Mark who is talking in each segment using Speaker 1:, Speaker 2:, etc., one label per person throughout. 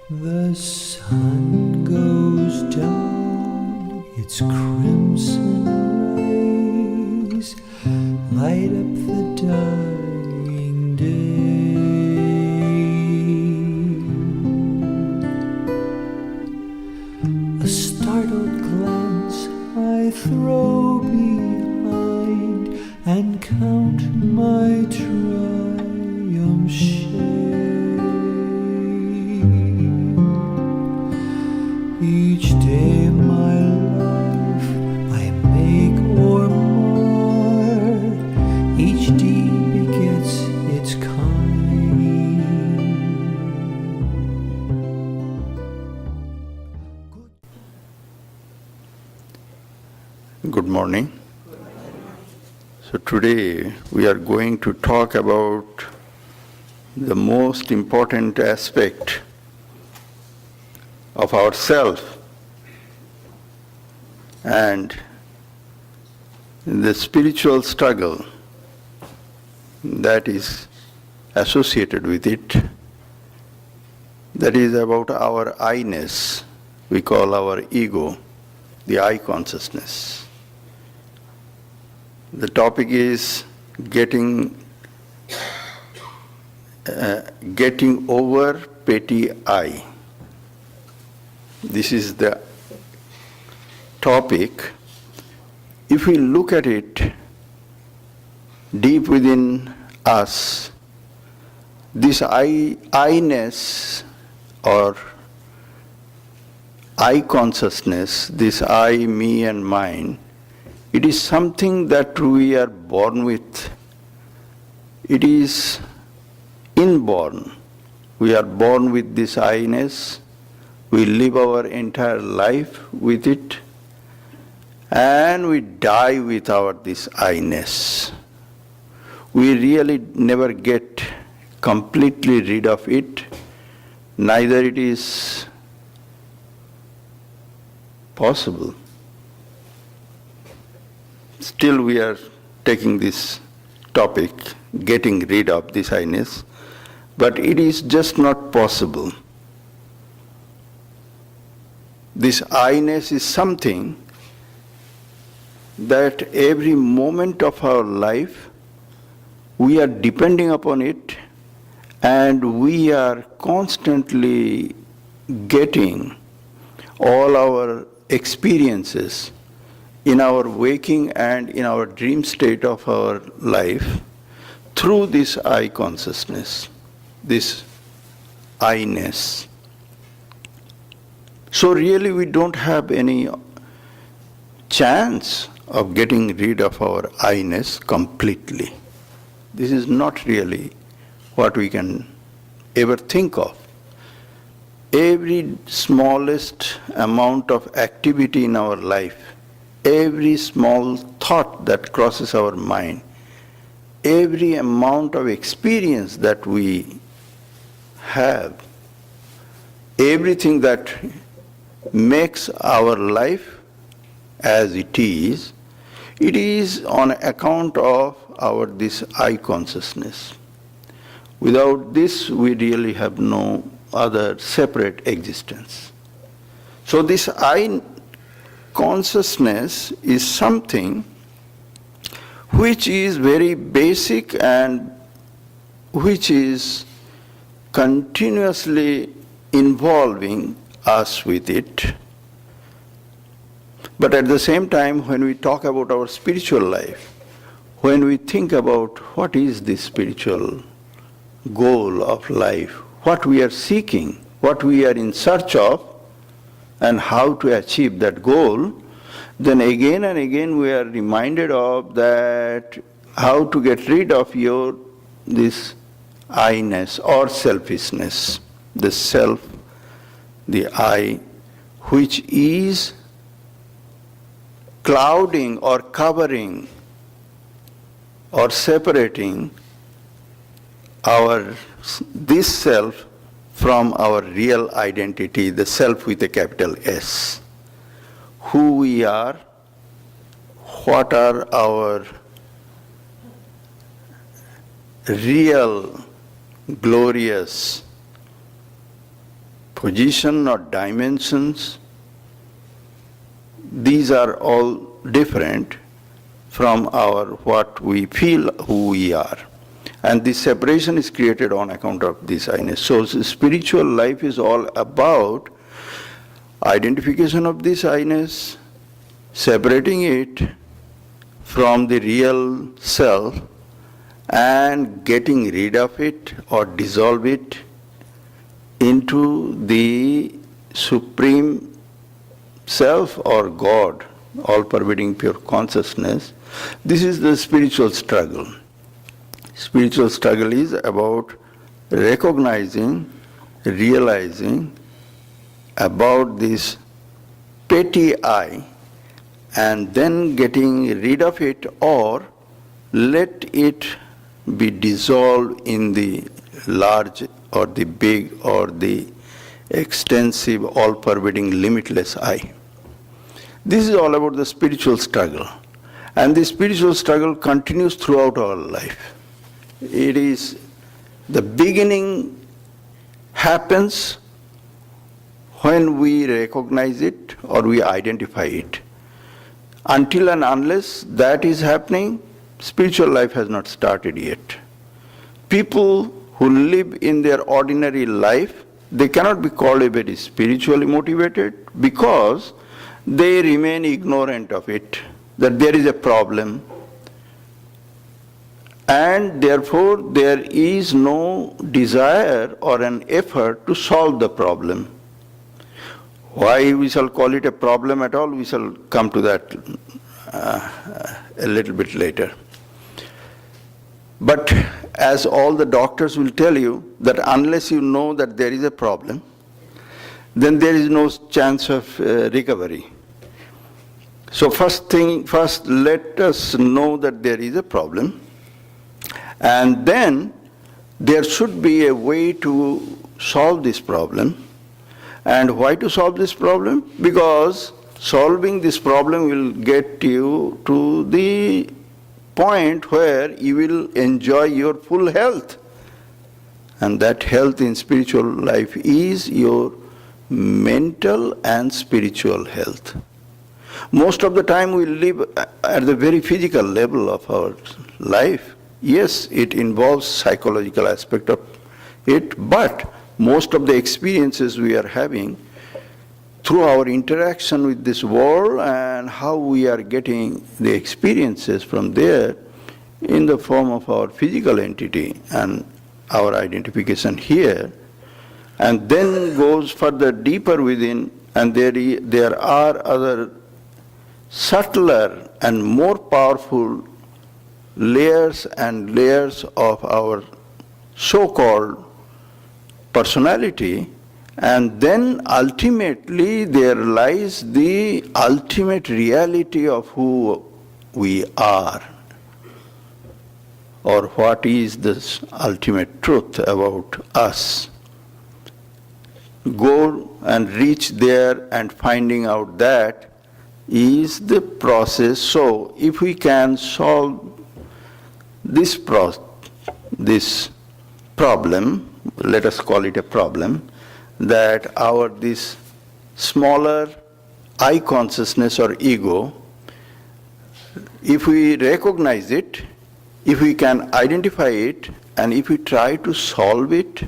Speaker 1: The sun goes down, its crimson rays light up the dying day. A startled glance I throw behind and count my triumph share. Each day my life I make or mar, each deed begets its kind.
Speaker 2: Good morning. So today we are going to talk about the most important aspect of ourself and the spiritual struggle that is associated with it. That is about our I-ness, we call our ego, the I consciousness. The topic is getting over petty I. This is the topic. If we look at it deep within us, this I-ness or I consciousness, this I, me and mine, it is something that we are born with. It is inborn. We are born with this I-ness. We live our entire life with it, and we die with this I-ness. We really never get completely rid of it, neither it is possible. Still we are taking this topic, getting rid of this I-ness, but it is just not possible. This I-ness is something that every moment of our life we are depending upon it, and we are constantly getting all our experiences in our waking and in our dream state of our life through this I consciousness, this I-ness. So really we don't have any chance of getting rid of our I-ness completely. This is not really what we can ever think of. Every smallest amount of activity in our life, every small thought that crosses our mind, every amount of experience that we have, everything that makes our life as it is on account of this I consciousness. Without this, we really have no other separate existence. So this I consciousness is something which is very basic and which is continuously involving us with it. But at the same time, when we talk about our spiritual life, when we think about what is the spiritual goal of life, what we are seeking, what we are in search of, and how to achieve that goal, then again and again we are reminded of that how to get rid of this I-ness or selfishness, the self, the I, which is clouding or covering or separating this self from our real identity, the self with a capital S. Who we are, what are our real glorious position or dimensions, these are all different from our what we feel who we are. And this separation is created on account of this I-ness. So spiritual life is all about identification of this I-ness, separating it from the real self and getting rid of it or dissolve it into the supreme self or God, all-pervading pure consciousness. This is the spiritual struggle. Spiritual struggle is about recognizing, realizing about this petty I and then getting rid of it or let it be dissolved in the large or the big or the extensive, all-pervading, limitless I. This is all about the spiritual struggle. And the spiritual struggle continues throughout our life. It is, the beginning happens when we recognize it or we identify it. Until and unless that is happening, spiritual life has not started yet. People who live in their ordinary life, they cannot be called a very spiritually motivated because they remain ignorant of it, that there is a problem. And therefore there is no desire or an effort to solve the problem. Why we shall call it a problem at all, we shall come to that a little bit later. But as all the doctors will tell you, that unless you know that there is a problem, then there is no chance of recovery. So first let us know that there is a problem, and then there should be a way to solve this problem. And why to solve this problem? Because solving this problem will get you to the point where you will enjoy your full health. And that health in spiritual life is your mental and spiritual health. Most of the time we live at the very physical level of our life. Yes, it involves psychological aspect of it, but most of the experiences we are having through our interaction with this world and how we are getting the experiences from there in the form of our physical entity and our identification here, and then goes further deeper within, and there are other subtler and more powerful layers and layers of our so-called personality, and then ultimately there lies the ultimate reality of who we are, or what is this ultimate truth about us. Go and reach there, and finding out that is the process. So if we can solve this problem, let us call it a problem, that this smaller I consciousness or ego, if we recognize it, if we can identify it, and if we try to solve it,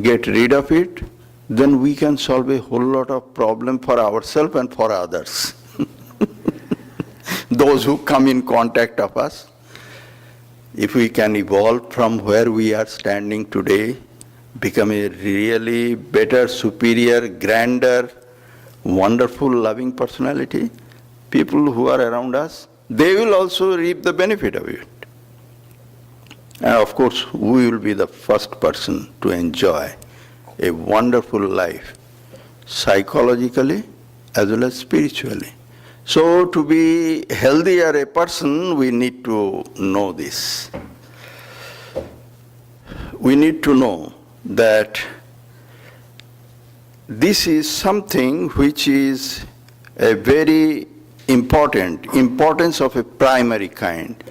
Speaker 2: get rid of it, then we can solve a whole lot of problem for ourselves and for others. Those who come in contact of us. If we can evolve from where we are standing today, become a really better, superior, grander, wonderful, loving personality, people who are around us, they will also reap the benefit of it. And of course, we will be the first person to enjoy a wonderful life, psychologically as well as spiritually. So to be healthier a person, we need to know this. We need to know that this is something which is a very importance of a primary kind,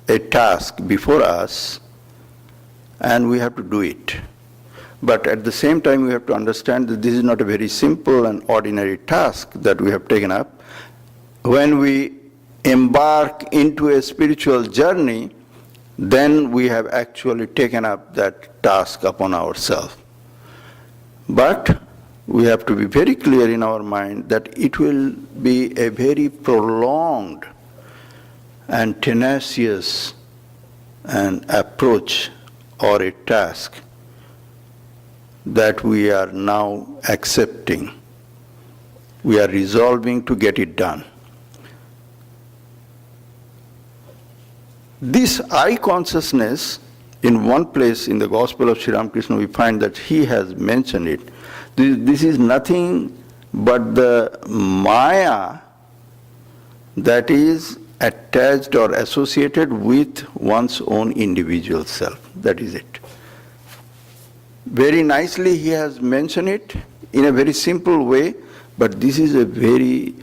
Speaker 2: a task before us, and we have to do it. But at the same time, we have to understand that this is not a very simple and ordinary task that we have taken up. When we embark into a spiritual journey, then we have actually taken up that task upon ourselves. But we have to be very clear in our mind that it will be a very prolonged and tenacious an approach or a task that we are now accepting. We are resolving to get it done. This I consciousness, in one place in the Gospel of Sri Ramakrishna, we find that he has mentioned it. This is nothing but the Maya that is attached or associated with one's own individual self. That is it. Very nicely he has mentioned it in a very simple way, but this is a very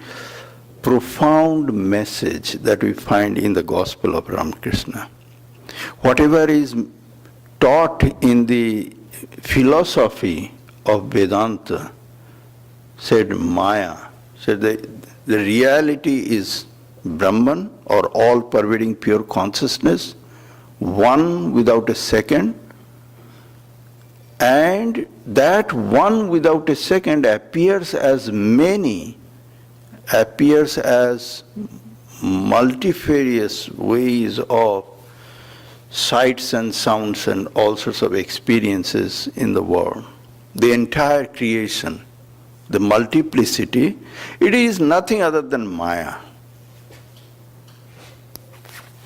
Speaker 2: profound message that we find in the Gospel of Ramakrishna. Whatever is taught in the philosophy of Vedanta, said Maya, said the reality is Brahman, or all-pervading pure consciousness, one without a second, and that one without a second appears as many, appears as multifarious ways of sights and sounds and all sorts of experiences in the world. The entire creation, the multiplicity, it is nothing other than Maya.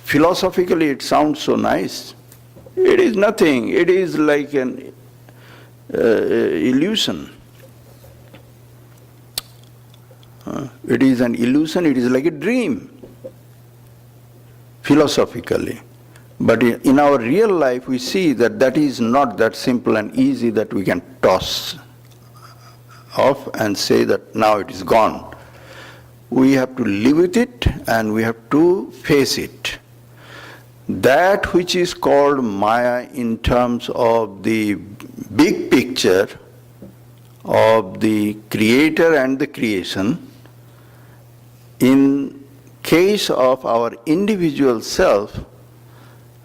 Speaker 2: Philosophically, it sounds so nice. It is nothing. It is like an illusion. It is an illusion. It is like a dream, philosophically. But in our real life, we see that that is not that simple and easy that we can toss off and say that now it is gone. We have to live with it and we have to face it. That which is called Maya in terms of the big picture of the creator and the creation, in case of our individual self,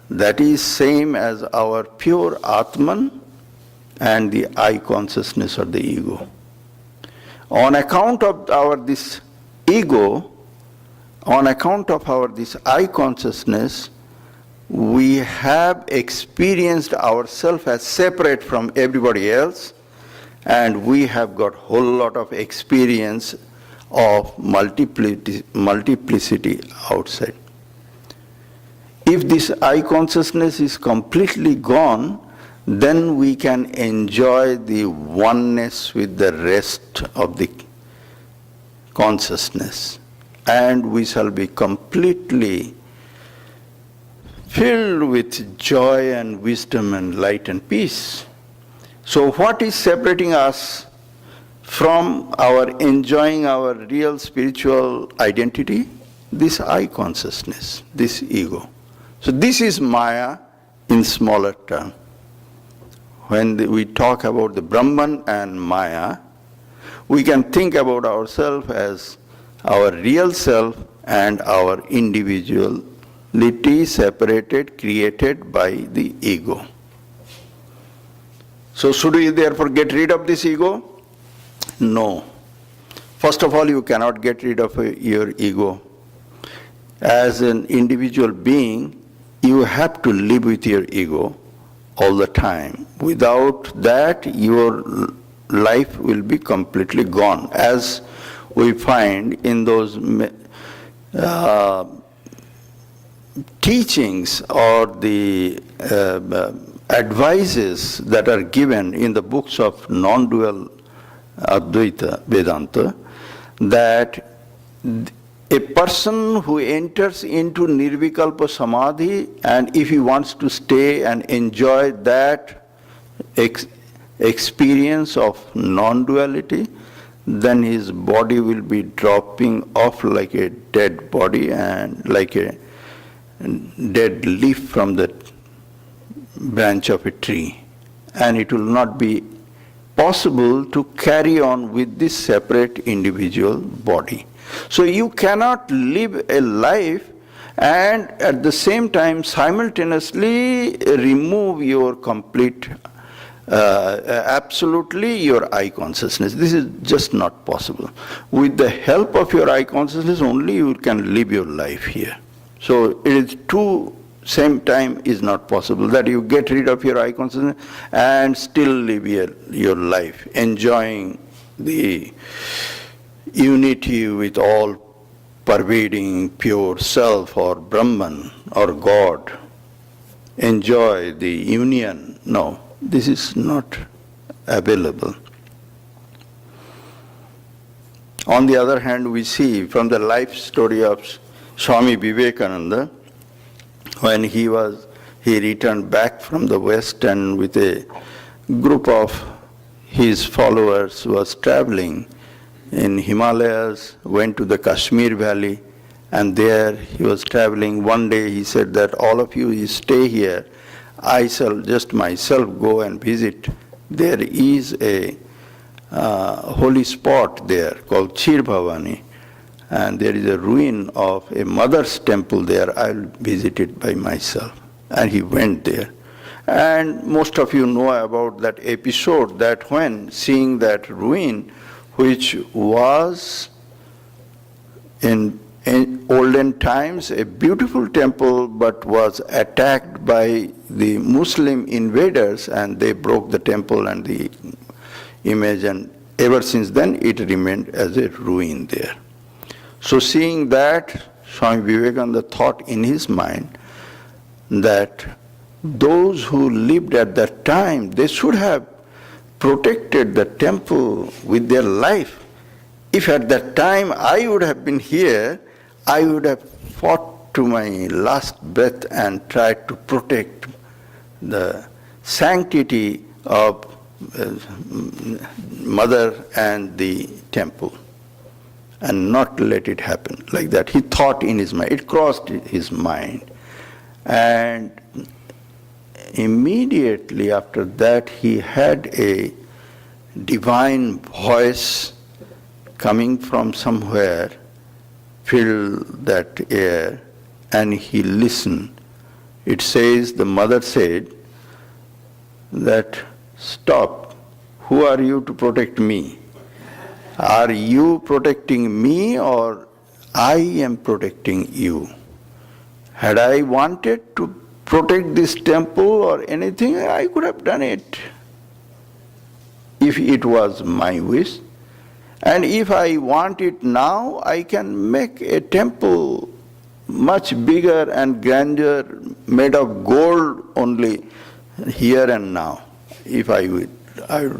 Speaker 2: that is same as our pure Atman and the I consciousness or the ego. On account of our this ego, on account of our this I consciousness, we have experienced ourselves as separate from everybody else, and we have got whole lot of experience of multiplicity outside. If this I consciousness is completely gone, then we can enjoy the oneness with the rest of the consciousness, and we shall be completely filled with joy and wisdom and light and peace. So what is separating us from our enjoying our real spiritual identity? This I consciousness, this ego. So this is Maya in smaller term. When we talk about the Brahman and Maya, we can think about ourselves as our real self and our individuality separated, created by the ego. So should we therefore get rid of this ego? No. First of all, you cannot get rid of your ego. As an individual being, you have to live with your ego all the time. Without that, your life will be completely gone. As we find in those teachings or the advices that are given in the books of non-dual Advaita Vedanta, that a person who enters into Nirvikalpa Samadhi, and if he wants to stay and enjoy that experience of non-duality, then his body will be dropping off like a dead body and like a dead leaf from the branch of a tree. and it will not be possible to carry on with this separate individual body. So you cannot live a life and at the same time simultaneously remove your complete, absolutely your I consciousness. This is just not possible. With the help of your I consciousness only you can live your life here. So it is two same time is not possible, that you get rid of your I consciousness and still live your life, enjoying the unity with all pervading pure self or Brahman or God. Enjoy the union. No, this is not available. On the other hand, we see from the life story of Swami Vivekananda, when he returned back from the West and with a group of his followers was traveling in Himalayas, went to the Kashmir Valley, and there he was traveling. One day he said that all of you stay here, I shall just myself go and visit. There is a holy spot there called Chir Bhavani, and there is a ruin of a mother's temple there. I'll visit it by myself. And he went there. And most of you know about that episode, that when seeing that ruin, which was in olden times a beautiful temple, but was attacked by the Muslim invaders, and they broke the temple and the image, and ever since then it remained as a ruin there. So seeing that, Swami Vivekananda thought in his mind that those who lived at that time, they should have protected the temple with their life. If at that time I would have been here, I would have fought to my last breath and tried to protect the sanctity of mother and the temple, and not let it happen like that. He thought in his mind, it crossed his mind. And immediately after that he had a divine voice coming from somewhere, filled that air, and he listened. It says, the mother said that, stop, who are you to protect me? Are you protecting me or I am protecting you? Had I wanted to protect this temple or anything, I could have done it if it was my wish. And if I want it now, I can make a temple much bigger and grander, made of gold only, here and now. If I would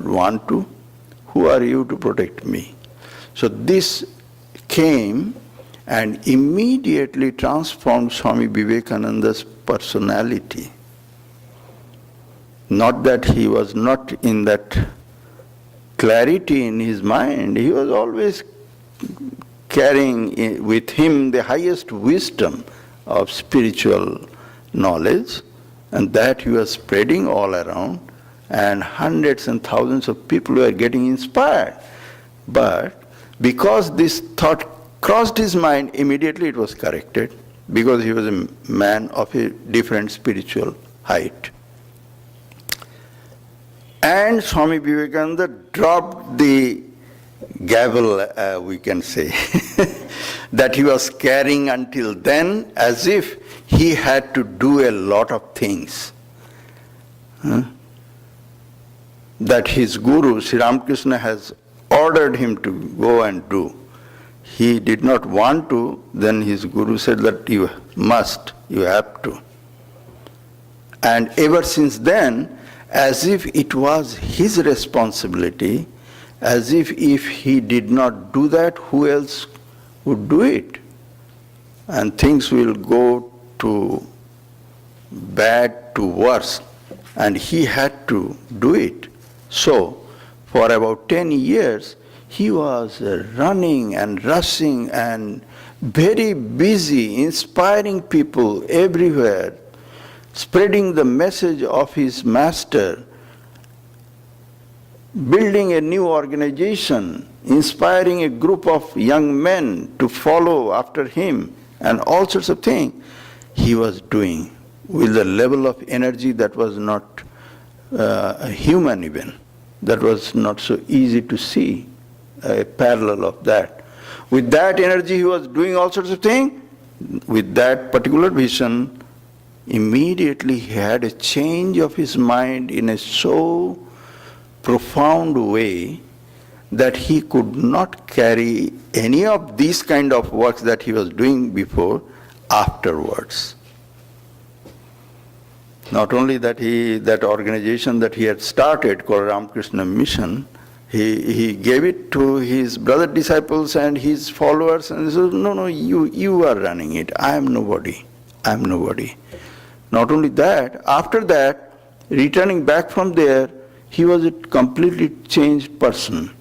Speaker 2: want to, who are you to protect me? So this came and immediately transformed Swami Vivekananda's personality. Not that he was not in that clarity in his mind, he was always carrying with him the highest wisdom of spiritual knowledge, and that he was spreading all around, and hundreds and thousands of people were getting inspired. But because this thought crossed his mind, immediately it was corrected, because he was a man of a different spiritual height. And Swami Vivekananda dropped the gavel, we can say, that he was carrying until then, as if he had to do a lot of things. That his guru, Sri Ramakrishna, has ordered him to go and do. He did not want to, then his guru said that you must, you have to. And ever since then, as if it was his responsibility, as if he did not do that, who else would do it? And things will go to bad to worse, and he had to do it. So, for about 10 years, he was running and rushing and very busy, inspiring people everywhere, spreading the message of his master, building a new organization, inspiring a group of young men to follow after him, and all sorts of things he was doing with a level of energy that was not human even. That was not so easy to see a parallel of that. With that energy he was doing all sorts of things. With that particular vision, immediately he had a change of his mind in a so profound way that he could not carry any of these kind of works that he was doing before afterwards. Not only that that organization that he had started called Ramakrishna Mission, he gave it to his brother disciples and his followers, and he said, no, you are running it. I am nobody. Not only that, after that, returning back from there, he was a completely changed person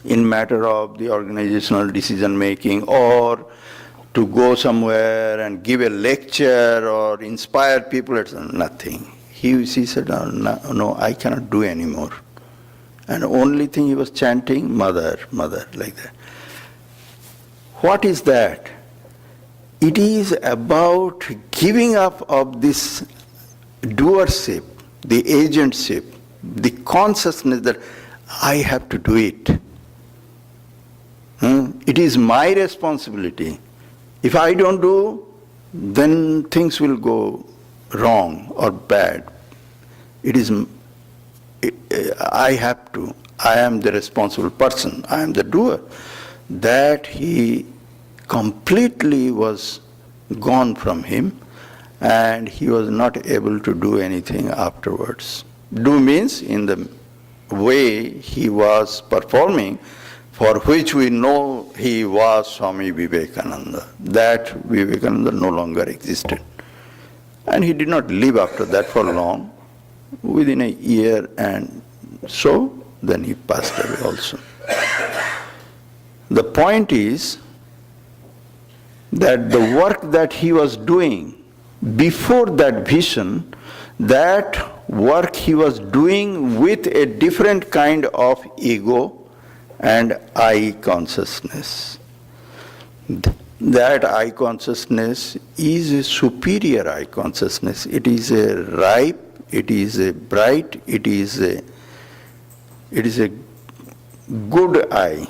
Speaker 2: in matter of the organizational decision making, or to go somewhere and give a lecture or inspire people. It's nothing. He said, no, I cannot do anymore. And only thing he was chanting, Mother, Mother, like that. What is that? It is about giving up of this doership, the agentship, the consciousness that I have to do it. It is my responsibility. If I don't do, then things will go wrong or bad. I have to. I am the responsible person. I am the doer. That he completely was gone from him, and he was not able to do anything afterwards. Do means in the way he was performing, for which we know he was Swami Vivekananda. That Vivekananda no longer existed. And he did not live after that for long. Within a year and so, then he passed away also. The point is that the work that he was doing before that vision, that work he was doing with a different kind of ego and I consciousness. That I consciousness is a superior I consciousness. It is a ripe, it is a bright, it is a good I.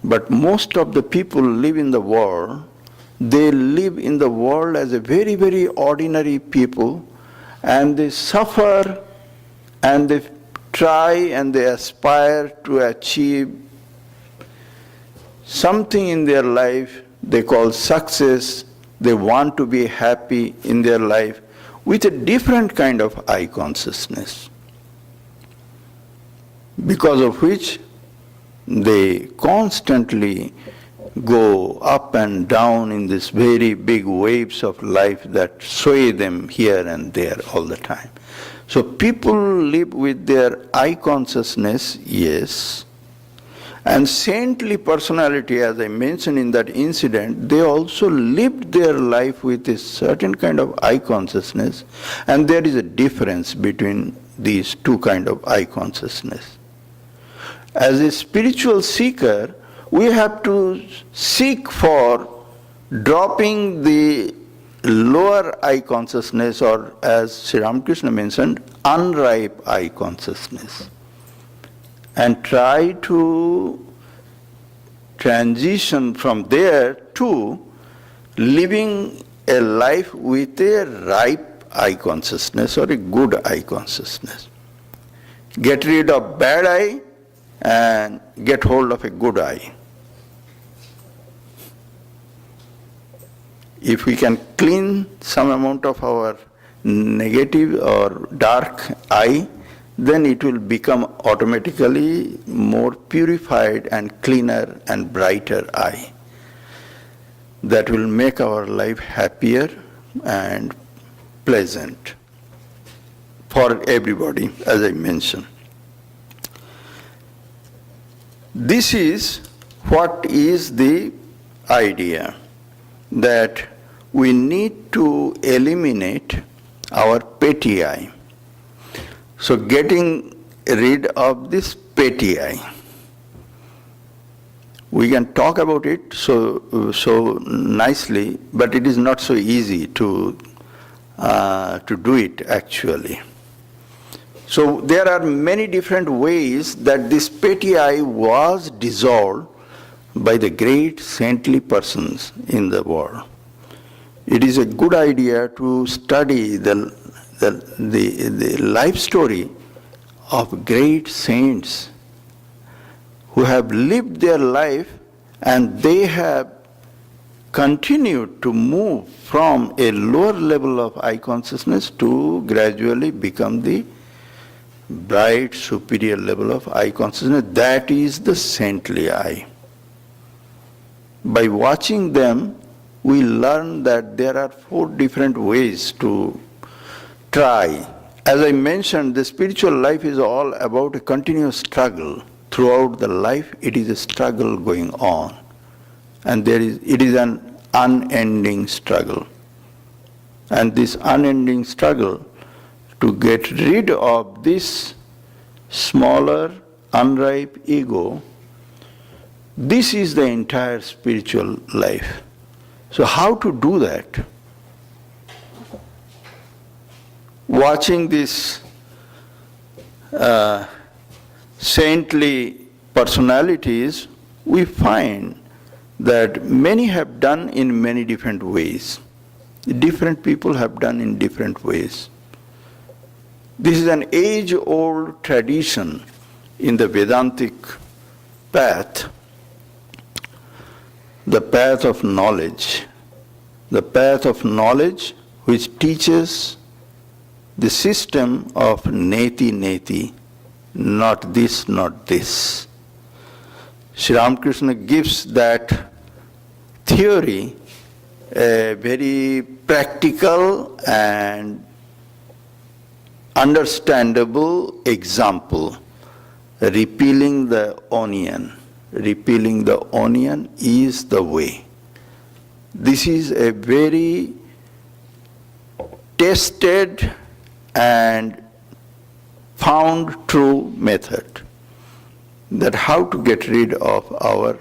Speaker 2: But most of the people live in the world, they live in the world as a very, very ordinary people, and they suffer and they try and they aspire to achieve something in their life they call success. They want to be happy in their life with a different kind of I consciousness, because of which they constantly go up and down in these very big waves of life that sway them here and there all the time. So people live with their I consciousness, yes, and saintly personality, as I mentioned in that incident, they also lived their life with a certain kind of I consciousness, and there is a difference between these two kind of I consciousness. As a spiritual seeker, we have to seek for dropping the lower I consciousness, or as Sri Ramakrishna mentioned, unripe I consciousness, and try to transition from there to living a life with a ripe I consciousness or a good I consciousness. Get rid of bad I and get hold of a good I. If we can clean some amount of our negative or dark I, then it will become automatically more purified and cleaner and brighter I. That will make our life happier and pleasant for everybody, as I mentioned. This is what is the idea, that we need to eliminate our petty I. So getting rid of this petty I. We can talk about it so nicely, but it is not so easy to do it actually. So there are many different ways that this petty I was dissolved by the great saintly persons in the world. It is a good idea to study the life story of great saints who have lived their life and they have continued to move from a lower level of I consciousness to gradually become the bright superior level of I consciousness. That is the saintly I. By watching them, we learn that there are 4 different ways to try. As I mentioned, the spiritual life is all about a continuous struggle. Throughout the life, it is a struggle going on. And it is an unending struggle. And this unending struggle to get rid of this smaller, unripe ego, this is the entire spiritual life. So how to do that? Watching these saintly personalities, we find that many have done in many different ways. Different people have done in different ways. This is an age-old tradition in the Vedantic path, the path of knowledge. The path of knowledge which teaches the system of neti-neti, not this, not this. Sri Ramakrishna gives that theory a very practical and understandable example, repealing the onion. Repealing the onion is the way. This is a very tested and found true method, that how to get rid of our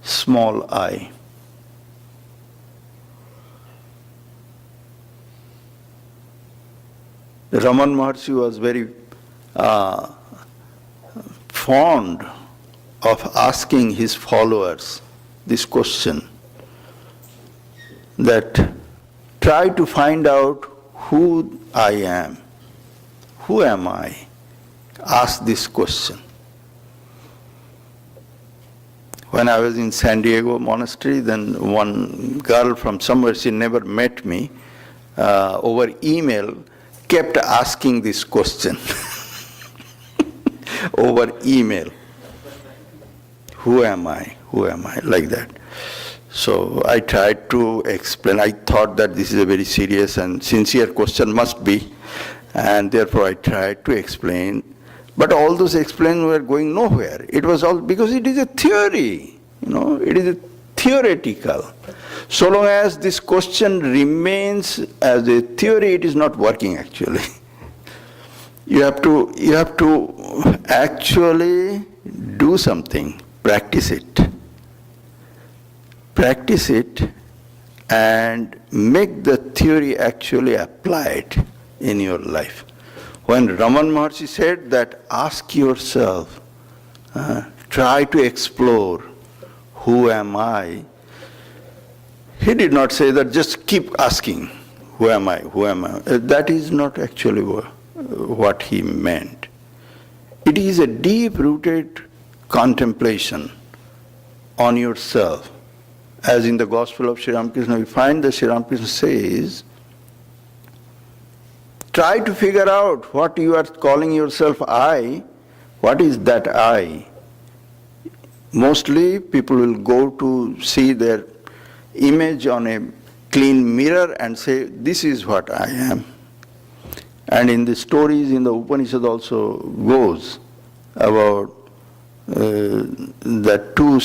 Speaker 2: small I. Raman Maharshi was very fond of asking his followers this question, that try to find out who I am. Who am I? Ask this question. When I was in San Diego Monastery, then one girl from somewhere, she never met me, over email, kept asking this question over email. Who am I? Who am I? Like that. So I tried to explain. I thought that this is a very serious and sincere question, must be, and therefore I tried to explain. But all those explanations were going nowhere. It was all because it is a theory, it is a theoretical. So long as this question remains as a theory, it is not working actually. You have to actually do something, practice it. Practice it and make the theory actually applied in your life. When Raman Maharshi said that, ask yourself, try to explore, who am I? He did not say that just keep asking, who am I, who am I? That is not actually what he meant. It is a deep-rooted contemplation on yourself. As in the Gospel of Sri Ramakrishna, we find that Sri Ramakrishna says, try to figure out what you are calling yourself I, what is that I? Mostly people will go to see their image on a clean mirror and say, this is what I am. And in the stories in the Upanishad also goes about the two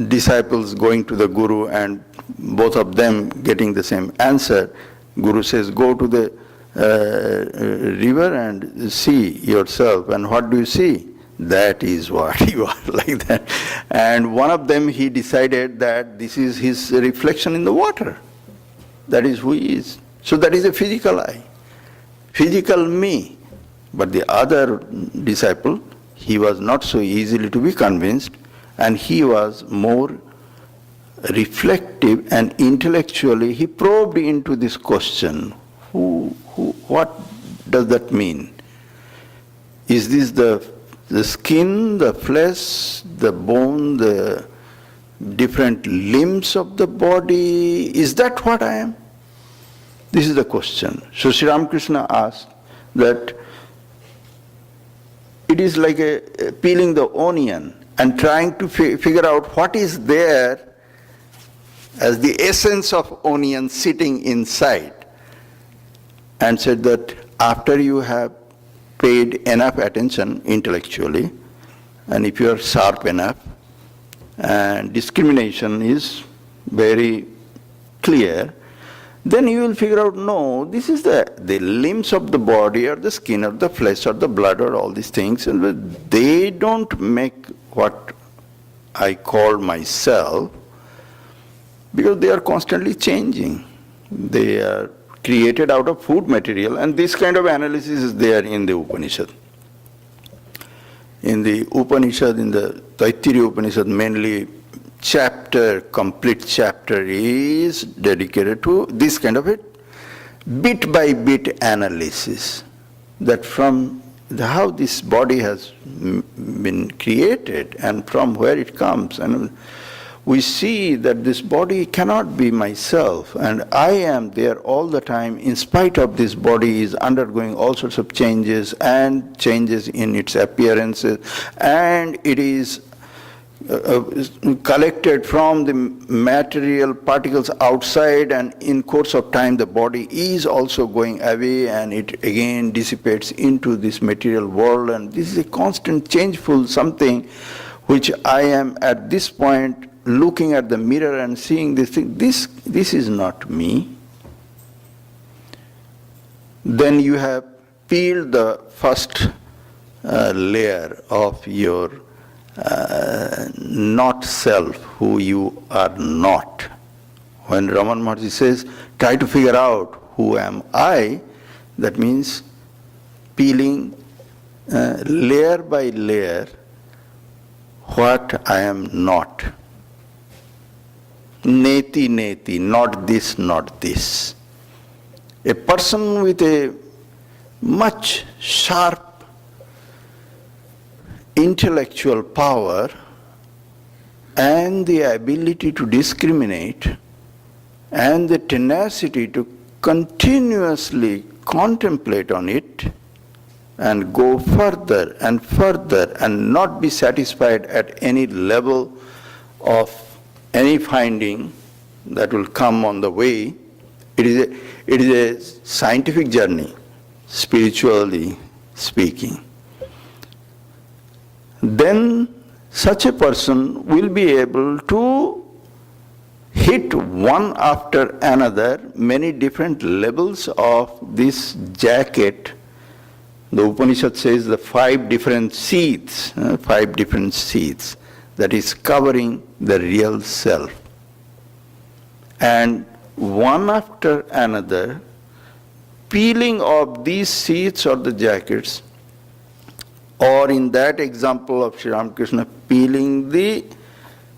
Speaker 2: disciples going to the Guru and both of them getting the same answer. Guru says, go to the river and see yourself. And what do you see? That is what you are, like that. And one of them, he decided that this is his reflection in the water. That is who he is. So that is a physical I, physical me. But the other disciple, he was not so easily to be convinced, and he was more reflective and intellectually he probed into this question. What does that mean? Is this the skin, the flesh, the bone, the different limbs of the body? Is that what I am? This is the question. So Sri Ramakrishna asked that it is like peeling the onion and trying to figure out what is there as the essence of onion sitting inside, and said that after you have paid enough attention intellectually, and if you are sharp enough, and discrimination is very clear, then you will figure out, no, this is the limbs of the body or the skin or the flesh or the blood or all these things, and they don't make what I call myself, because they are constantly changing. They are created out of food material, and this kind of analysis is there in the Upanishad. In the Upanishad, in the Taittiriya Upanishad, mainly complete chapter is dedicated to this kind of a bit by bit analysis, that from how this body has been created and from where it comes. And we see that this body cannot be myself, and I am there all the time. In spite of this body is undergoing all sorts of changes and changes in its appearances, and it is collected from the material particles outside, and in course of time the body is also going away and it again dissipates into this material world, and this is a constant changeful something which I am at this point looking at the mirror and seeing this thing. This is not me. Then you have peeled the first layer of your not self, who you are not. When Raman Maharshi says, try to figure out who am I, that means peeling layer by layer what I am not. Neti, neti, not this, not this. A person with a much sharp intellectual power and the ability to discriminate and the tenacity to continuously contemplate on it and go further and not be satisfied at any level of any finding that will come on the way. It is a scientific journey, spiritually speaking. Then such a person will be able to hit one after another many different levels of this jacket. The Upanishad says the 5 different seeds, that is covering the real self. And one after another, peeling off these seeds or the jackets, or in that example of Sri Ramakrishna, peeling the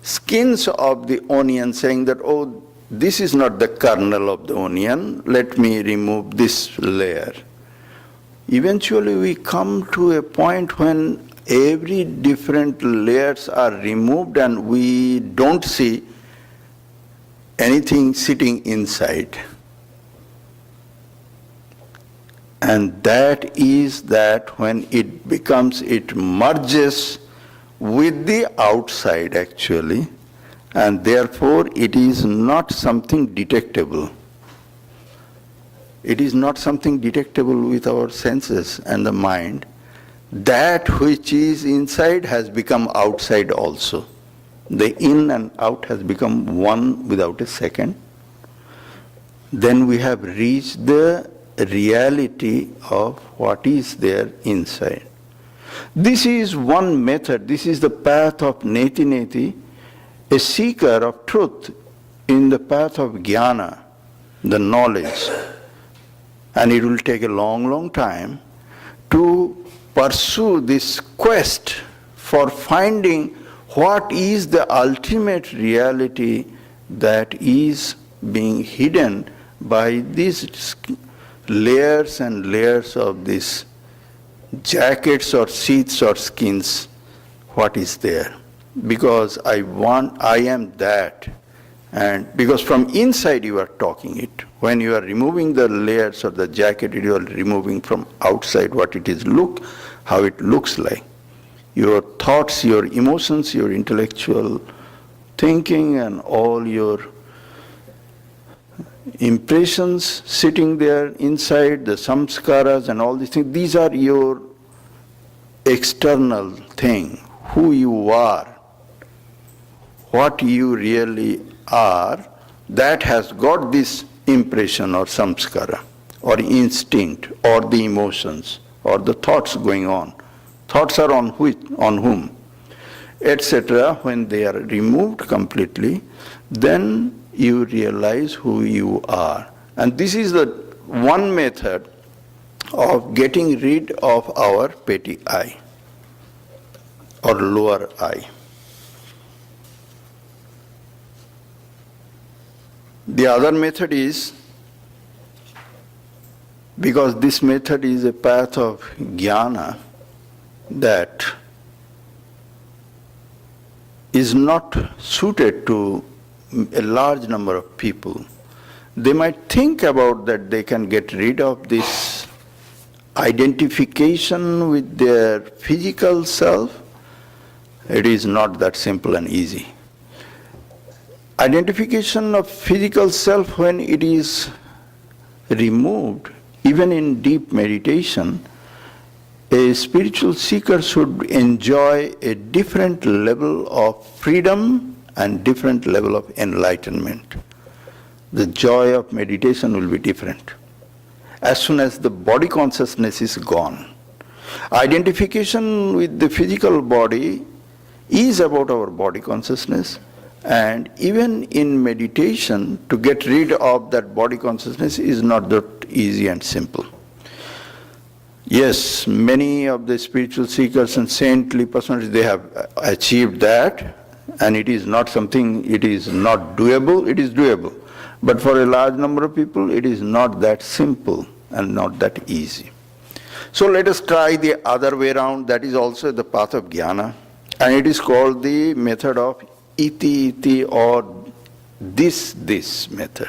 Speaker 2: skins of the onion, saying that, oh, this is not the kernel of the onion, let me remove this layer. Eventually we come to a point when every different layers are removed and we don't see anything sitting inside. And that is that when it merges with the outside actually, and therefore it is not something detectable. It is not something detectable with our senses and the mind. That which is inside has become outside also. The in and out has become one without a second. Then we have reached the reality of what is there inside. This is one method, this is the path of Neti Neti, a seeker of truth in the path of jnana, the knowledge. And it will take a long, long time to pursue this quest for finding what is the ultimate reality that is being hidden by these layers and layers of these jackets or sheaths or skins, what is there. Because I am that. And because from inside you are talking it. When you are removing the layers of the jacket, you are removing from outside what it is, how it looks like. Your thoughts, your emotions, your intellectual thinking, and all your impressions sitting there inside, the samskaras and all these things, these are your external thing, who you are, what you really are, that has got this impression or samskara, or instinct, or the emotions, or the thoughts going on. Thoughts are on which, on whom, etc. When they are removed completely, then you realize who you are. And this is the one method of getting rid of our petty I, or lower I. The other method is, because this method is a path of jnana that is not suited to a large number of people. They might think about that they can get rid of this identification with their physical self. It is not that simple and easy. Identification of physical self, when it is removed, even in deep meditation, a spiritual seeker should enjoy a different level of freedom and different level of enlightenment. The joy of meditation will be different. As soon as the body consciousness is gone, identification with the physical body is about our body consciousness. And even in meditation, to get rid of that body consciousness is not that easy and simple. Yes, many of the spiritual seekers and saintly personalities, they have achieved that, and it is not something, it is not doable, it is doable. But for a large number of people, it is not that simple and not that easy. So let us try the other way around, that is also the path of jnana, and it is called the method of iti iti, or this method.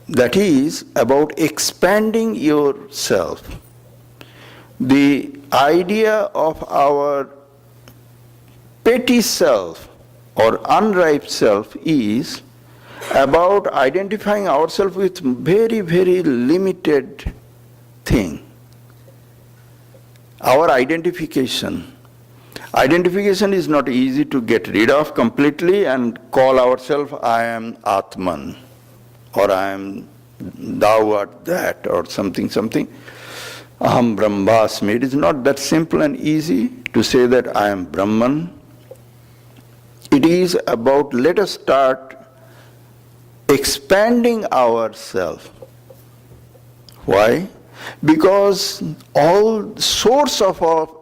Speaker 2: That is about expanding yourself. The idea of our petty self or unripe self is about identifying ourselves with very, very limited thing. Our identification is not easy to get rid of completely and call ourselves, I am Atman, or I am thou art that, or something. Aham Brahmasmi. It is not that simple and easy to say that I am Brahman. It is about, let us start expanding ourselves. Why? Because all source of all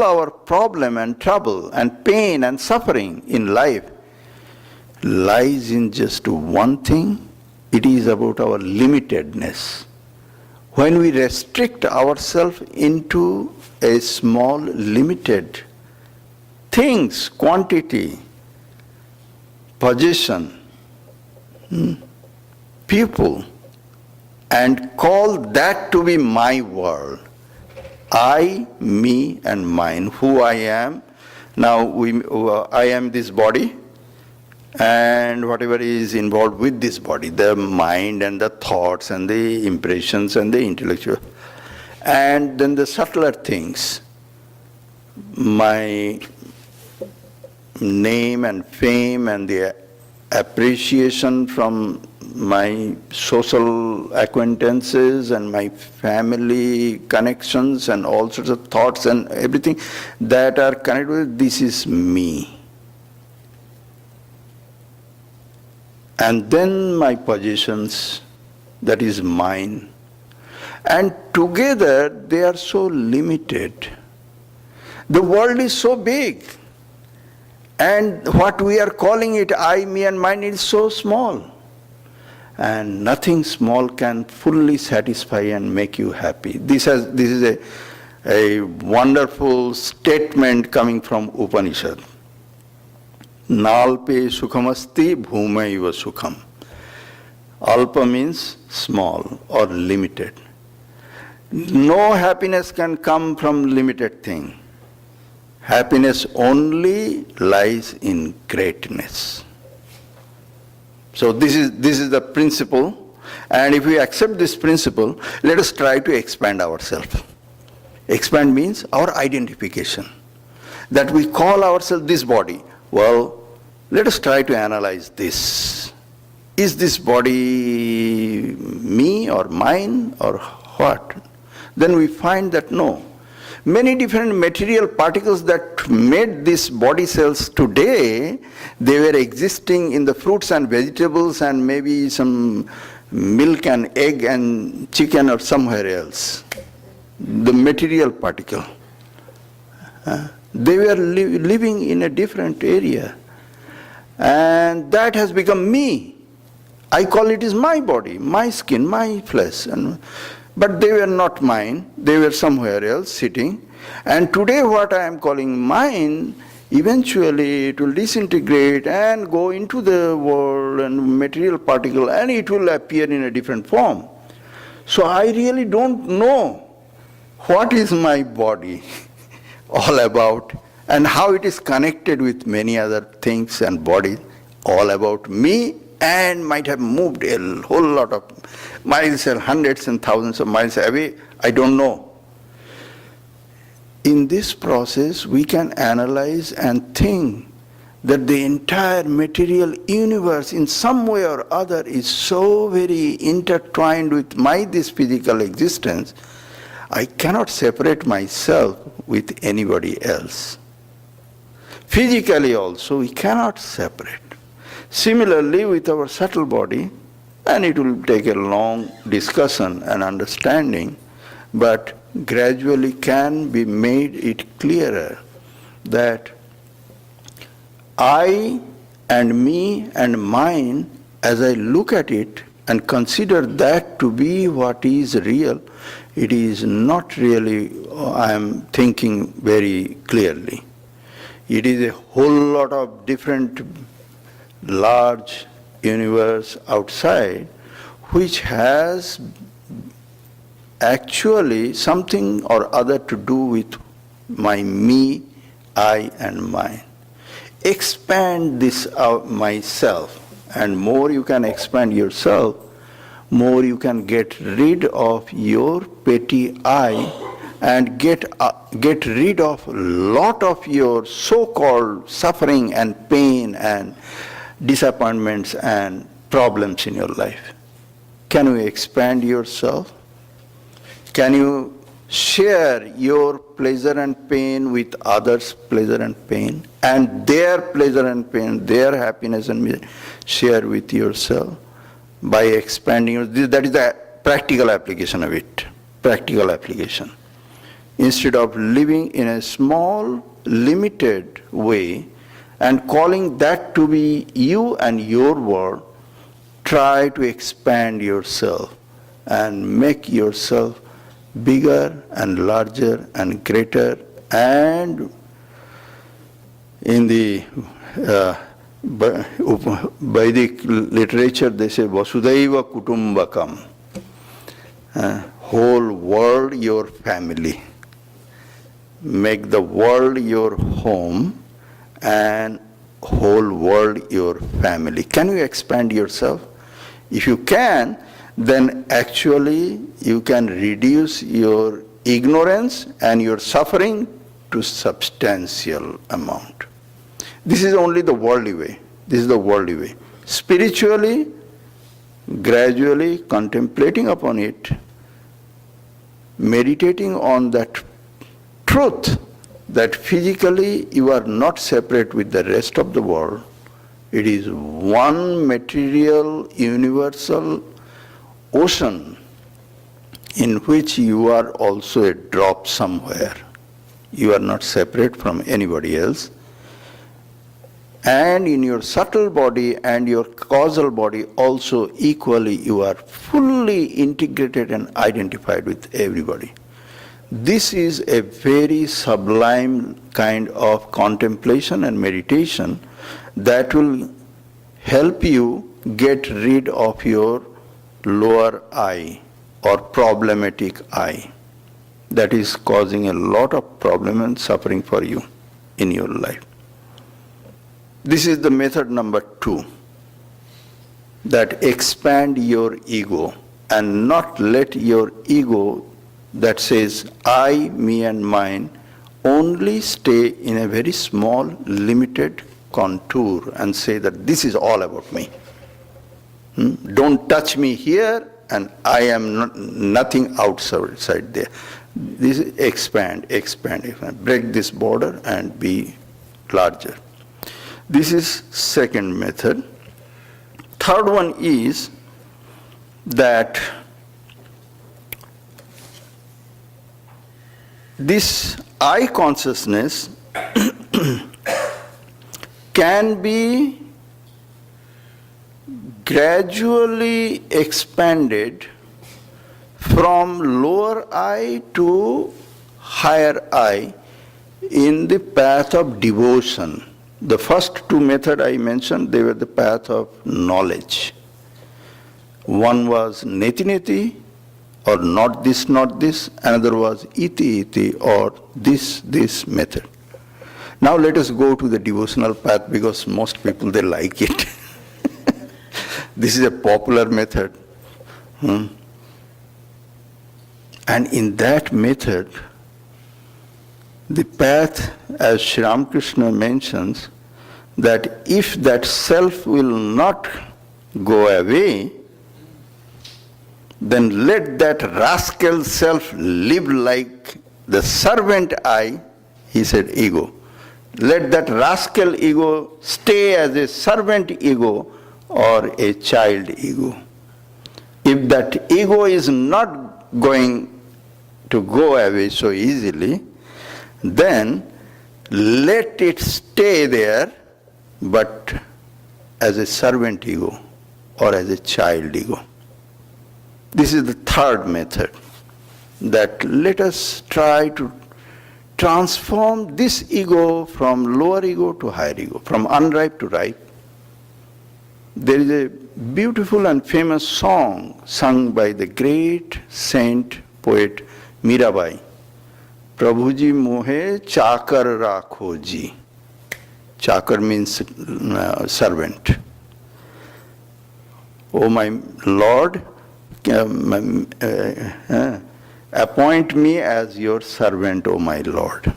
Speaker 2: our problem and trouble and pain and suffering in life lies in just one thing. It is about our limitedness. When we restrict ourselves into a small limited things, quantity, possession, people, and call that to be my world, I, me, and mine, who I am. Now, I am this body, and whatever is involved with this body, the mind and the thoughts and the impressions and the intellectual. And then the subtler things, my name and fame and the appreciation from my social acquaintances and my family connections and all sorts of thoughts and everything that are connected with this is me. And then my possessions, that is mine. And together they are so limited. The world is so big. And what we are calling it I, me and mine is so small. And nothing small can fully satisfy and make you happy. This is a wonderful statement coming from Upanishad. Nalpe sukhamasti bhumaiva sukham. Alpa means small or limited. No happiness can come from limited thing. Happiness only lies in greatness. So this is the principle, and if we accept this principle, let us try to expand ourselves. Expand means our identification. That we call ourselves this body. Well, let us try to analyze this. Is this body me or mine or what? Then we find that no. Many different material particles that made these body cells today, they were existing in the fruits and vegetables and maybe some milk and egg and chicken or somewhere else. The material particle. They were living in a different area. And that has become me. I call it is my body, my skin, my flesh. But they were not mine, they were somewhere else sitting. And today what I am calling mine, eventually it will disintegrate and go into the world and material particle and it will appear in a different form. So I really don't know what is my body all about and how it is connected with many other things and bodies, all about me, and might have moved a whole lot of miles and hundreds and thousands of miles away, I don't know. In this process, we can analyze and think that the entire material universe in some way or other is so very intertwined with this physical existence, I cannot separate myself with anybody else. Physically also, we cannot separate. Similarly, with our subtle body, and it will take a long discussion and understanding, but gradually can be made it clearer that I and me and mine, as I look at it and consider that to be what is real, it is not really, I am thinking very clearly. It is a whole lot of different large universe outside which has actually something or other to do with my me, I and mine. Expand this out myself, and more you can expand yourself, more you can get rid of your petty I and get rid of a lot of your so-called suffering and pain and disappointments and problems in your life. Can you expand yourself? Can you share your pleasure and pain with others' pleasure and pain, and their pleasure and pain, their happiness and misery, share with yourself by expanding? That is the practical application of it. Practical application. Instead of living in a small, limited way, and calling that to be you and your world, try to expand yourself and make yourself bigger and larger and greater. And in the Vedic literature, they say Vasudhaiva Kutumbakam, whole world your family. Make the world your home and whole world your family. Can you expand yourself? If you can, then actually you can reduce your ignorance and your suffering to substantial amount. This is only the worldly way. This is the worldly way. Spiritually, gradually contemplating upon it, meditating on that truth that physically you are not separate with the rest of the world. It is one material, universal ocean in which you are also a drop somewhere. You are not separate from anybody else. And in your subtle body and your causal body also equally you are fully integrated and identified with everybody. This is a very sublime kind of contemplation and meditation that will help you get rid of your lower I or problematic I that is causing a lot of problem and suffering for you in your life. This is the method number 2, that expand your ego and not let your ego that says I, me and mine only stay in a very small, limited contour and say that this is all about me. Don't touch me here and I am nothing outside there. This is expand. Break this border and be larger. This is second method. Third one is that this I consciousness can be gradually expanded from lower I to higher I in the path of devotion. The first two methods I mentioned, they were the path of knowledge. One was neti neti, or not this, another was iti iti, or this method. Now let us go to the devotional path because most people, they like it. This is a popular method. And in that method, the path, as Sri Ramakrishna mentions, that if that self will not go away, then let that rascal self live like the servant I, he said ego. Let that rascal ego stay as a servant ego or a child ego. If that ego is not going to go away so easily, then let it stay there, but as a servant ego or as a child ego. This is the third method, that let us try to transform this ego from lower ego to higher ego, from unripe to ripe. There is a beautiful and famous song sung by the great saint poet Mirabai. Prabhuji mohe chakar rakho ji. Chakar means servant. Oh my Lord, appoint me as your servant, O my Lord.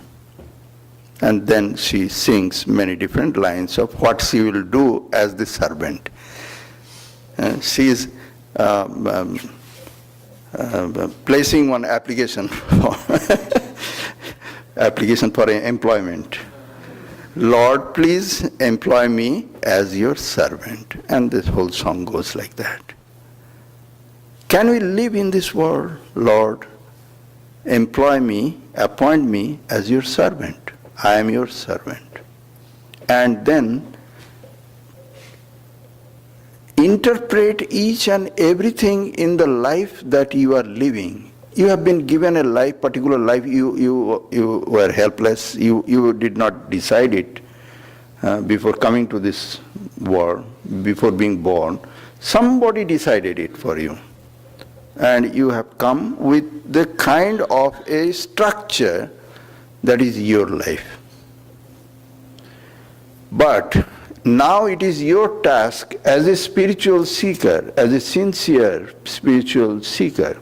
Speaker 2: And then she sings many different lines of what she will do as the servant. She is placing one application for employment. Lord, please employ me as your servant. And this whole song goes like that. Can we live in this world? Lord, employ me, appoint me as your servant. I am your servant. And then interpret each and everything in the life that you are living. You have been given a life, particular life. You were helpless. You did not decide it before coming to this world, before being born. Somebody decided it for you. And you have come with the kind of a structure that is your life. But now it is your task as a spiritual seeker, as a sincere spiritual seeker,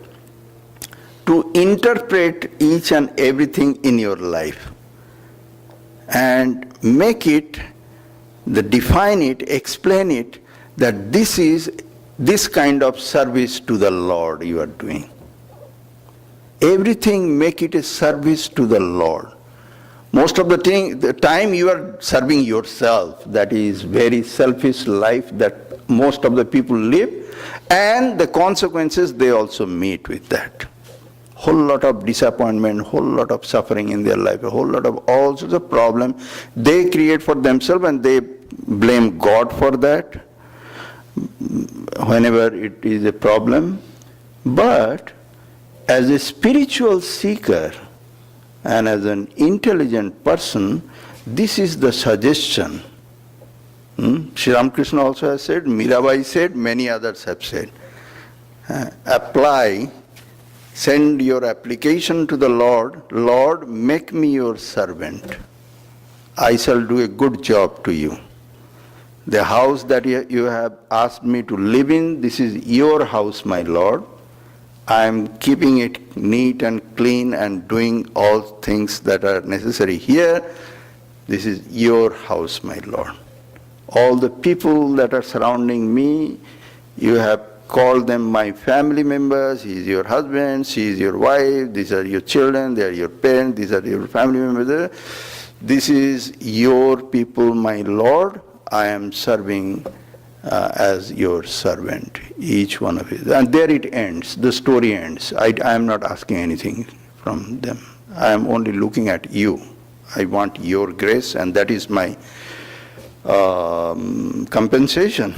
Speaker 2: to interpret each and everything in your life and make it, define it, explain it, that this is this kind of service to the Lord you are doing. Everything make it a service to the Lord. Most of the time you are serving yourself. That is very selfish life that most of the people live, and the consequences they also meet with that. Whole lot of disappointment, whole lot of suffering in their life, a whole lot of all sorts of problems they create for themselves, and they blame God for that whenever it is a problem. But as a spiritual seeker and as an intelligent person, this is the suggestion. Sri Ramakrishna also has said, Mirabai said, many others have said. Apply, send your application to the Lord. Lord, make me your servant. I shall do a good job to you. The house that you have asked me to live in, this is your house, my Lord. I am keeping it neat and clean and doing all things that are necessary here. This is your house, my Lord. All the people that are surrounding me, you have called them my family members. He is your husband, she is your wife, these are your children, they are your parents, these are your family members. This is your people, my Lord. I am serving as your servant, each one of you. And there it ends, the story ends. I am not asking anything from them. I am only looking at you. I want your grace, and that is my compensation.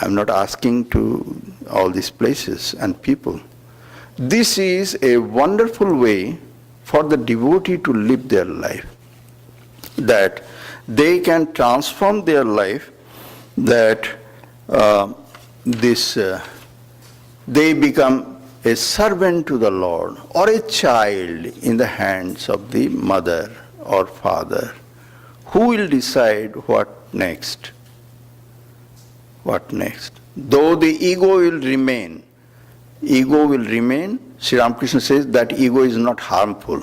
Speaker 2: I'm not asking to all these places and people. This is a wonderful way for the devotee to live their life, that they can transform their life, that they become a servant to the Lord or a child in the hands of the mother or father, who will decide what next. What next? Though the ego will remain, Sri Ramakrishna says that ego is not harmful.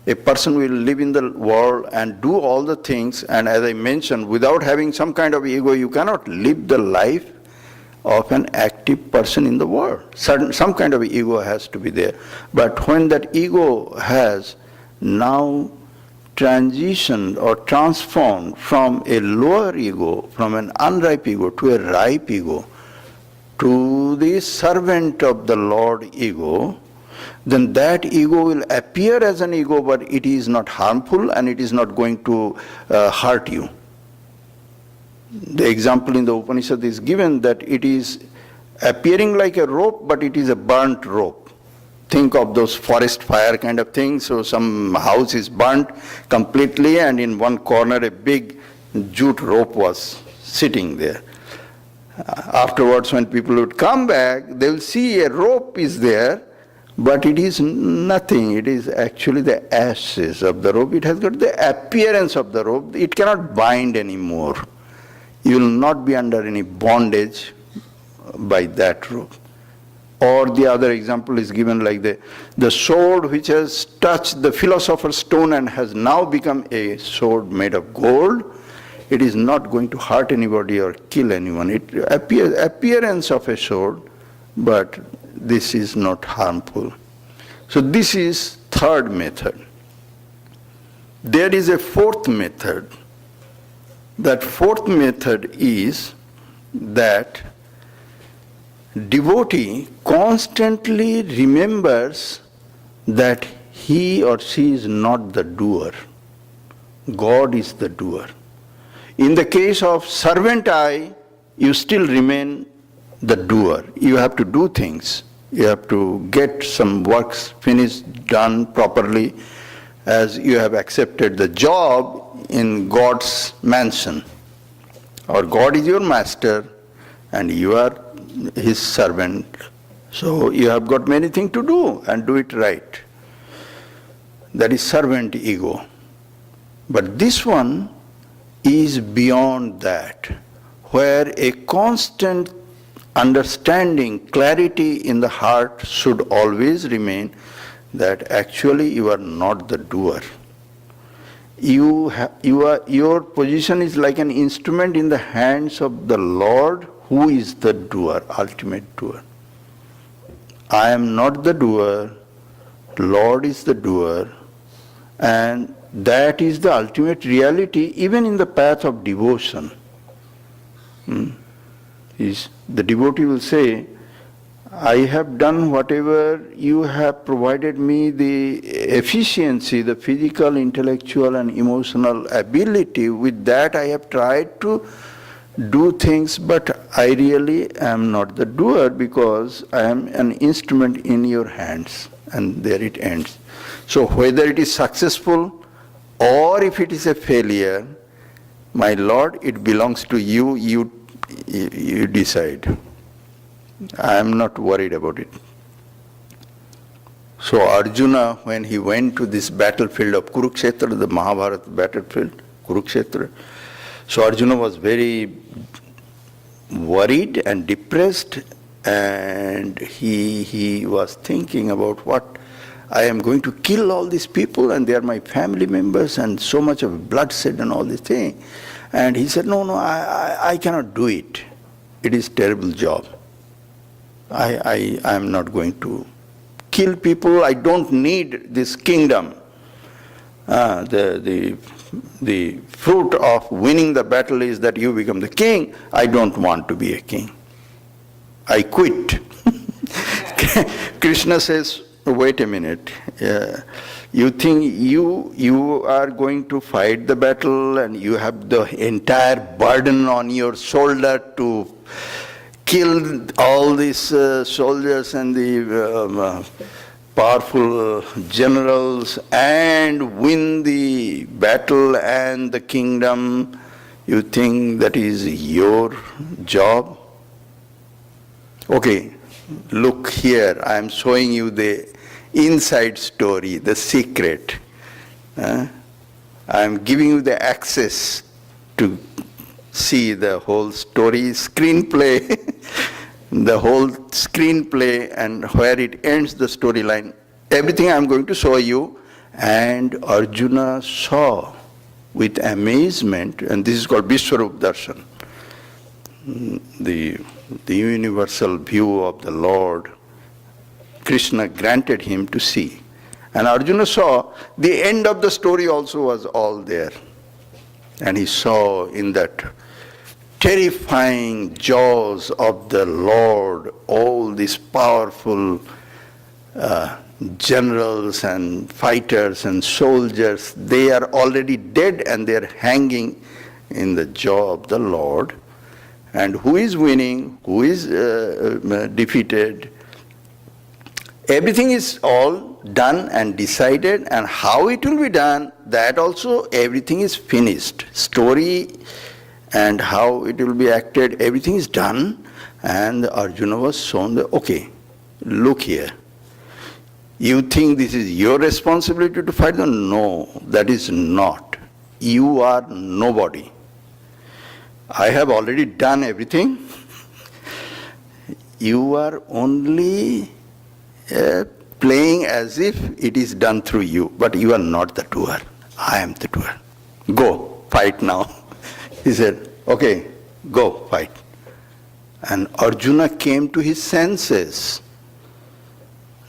Speaker 2: A person will live in the world and do all the things, and as I mentioned, without having some kind of ego, you cannot live the life of an active person in the world. Some kind of ego has to be there. But when that ego has now transitioned or transformed from a lower ego, from an unripe ego to a ripe ego, to the servant of the Lord ego, then that ego will appear as an ego, but it is not harmful and it is not going to hurt you. The example in the Upanishad is given that it is appearing like a rope, but it is a burnt rope. Think of those forest fire kind of things. So some house is burnt completely, and in one corner a big jute rope was sitting there. Afterwards, when people would come back, they will see a rope is there, but it is nothing. It is actually the ashes of the rope. It has got the appearance of the rope. It cannot bind anymore. You will not be under any bondage by that rope. Or the other example is given like the sword which has touched the philosopher's stone and has now become a sword made of gold. It is not going to hurt anybody or kill anyone. It appearance of a sword, but this is not harmful. So this is third method. There is a fourth method. That fourth method is that devotee constantly remembers that he or she is not the doer. God is the doer. In the case of servant I, you still remain the doer. You have to do things. You have to get some works finished, done properly, as you have accepted the job in God's mansion. Or God is your master and you are his servant. So you have got many things to do and do it right. That is servant ego. But this one is beyond that, where a constant understanding, clarity in the heart should always remain that actually you are not the doer. Your position is like an instrument in the hands of the Lord, who is the doer, ultimate doer. I am not the doer, Lord is the doer, and that is the ultimate reality even in the path of devotion. The devotee will say, I have done whatever you have provided me, the efficiency, the physical, intellectual and emotional ability. With that I have tried to do things, but I really am not the doer because I am an instrument in your hands. And there it ends. So whether it is successful or if it is a failure, my Lord, it belongs to you, you decide. I am not worried about it. So Arjuna, when he went to this battlefield of Kurukshetra, the Mahabharata battlefield, Kurukshetra, so Arjuna was very worried and depressed, and he was thinking about what, I am going to kill all these people and they are my family members and so much of bloodshed and all this thing. And he said, no, I cannot do it. It is a terrible job. I am not going to kill people. I don't need this kingdom. The fruit of winning the battle is that you become the king. I don't want to be a king. I quit. Krishna says, wait a minute. You think you are going to fight the battle and you have the entire burden on your shoulder to kill all these soldiers and the powerful generals and win the battle and the kingdom. You think that is your job? Okay, look here, I am showing you the inside story, the secret. I am giving you the access to see the whole story, screenplay, the whole screenplay and where it ends the storyline. Everything I am going to show you. And Arjuna saw with amazement, and this is called Vishwarup Darshan, the universal view of the Lord. Krishna granted him to see. And Arjuna saw, the end of the story also was all there. And he saw in that terrifying jaws of the Lord all these powerful generals and fighters and soldiers. They are already dead and they are hanging in the jaw of the Lord. And who is winning, who is defeated? Everything is all done and decided, and how it will be done, that also everything is finished. Story and how it will be acted, everything is done, and Arjuna was shown the, okay, look here. You think this is your responsibility to fight them? No, that is not. You are nobody. I have already done everything. You are only playing as if it is done through you, but you are not the doer. I am the doer. Go, fight now. He said, okay, go, fight. And Arjuna came to his senses.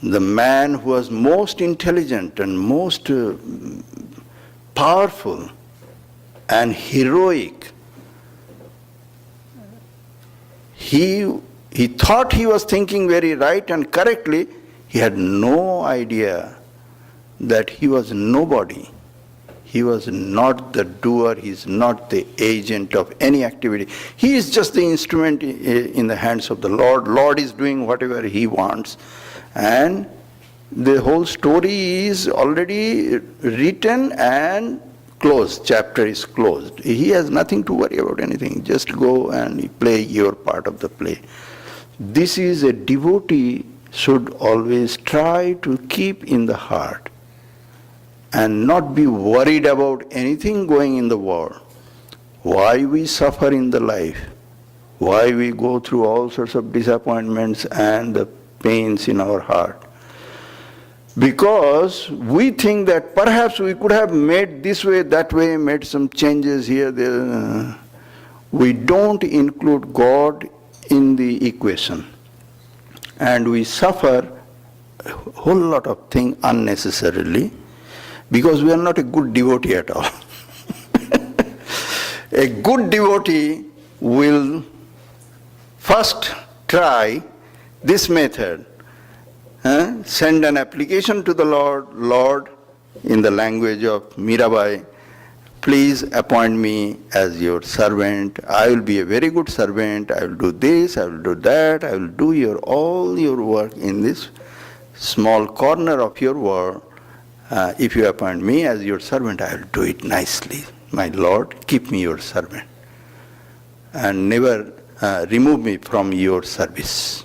Speaker 2: The man who was most intelligent and most powerful and heroic, he thought he was thinking very right and correctly. He had no idea that he was nobody. He was not the doer, he is not the agent of any activity. He is just the instrument in the hands of the Lord. Lord is doing whatever he wants. And the whole story is already written and closed. Chapter is closed. He has nothing to worry about anything. Just go and play your part of the play. This is a devotee should always try to keep in the heart and not be worried about anything going in the world. Why we suffer in the life, why we go through all sorts of disappointments and the pains in our heart. Because we think that perhaps we could have made this way, that way, made some changes here, there. We don't include God in the equation. And we suffer a whole lot of things unnecessarily because we are not a good devotee at all. A good devotee will first try this method. Send an application to the Lord. Lord, in the language of Mirabai, please appoint me as your servant. I will be a very good servant. I will do this, I will do that. I will do all your work in this small corner of your world. If you appoint me as your servant, I will do it nicely. My Lord, keep me your servant and never remove me from your service.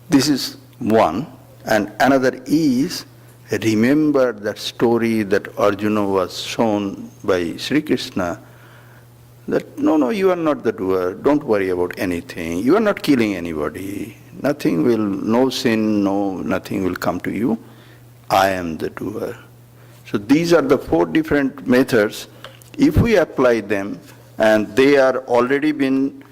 Speaker 2: This is one. And another is, remember that story that Arjuna was shown by Sri Krishna, that no, you are not the doer, don't worry about anything, you are not killing anybody, no sin, nothing will come to you, I am the doer. So these are the 4 different methods. If we apply them, and they are already been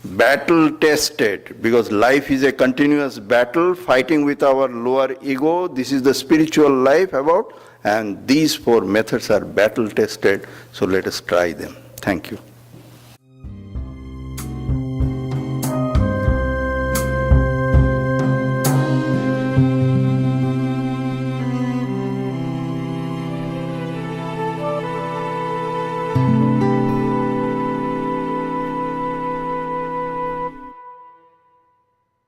Speaker 2: battle tested, because life is a continuous battle, fighting with our lower ego. This is the spiritual life about, and these 4 methods are battle tested, so let us try them. Thank you.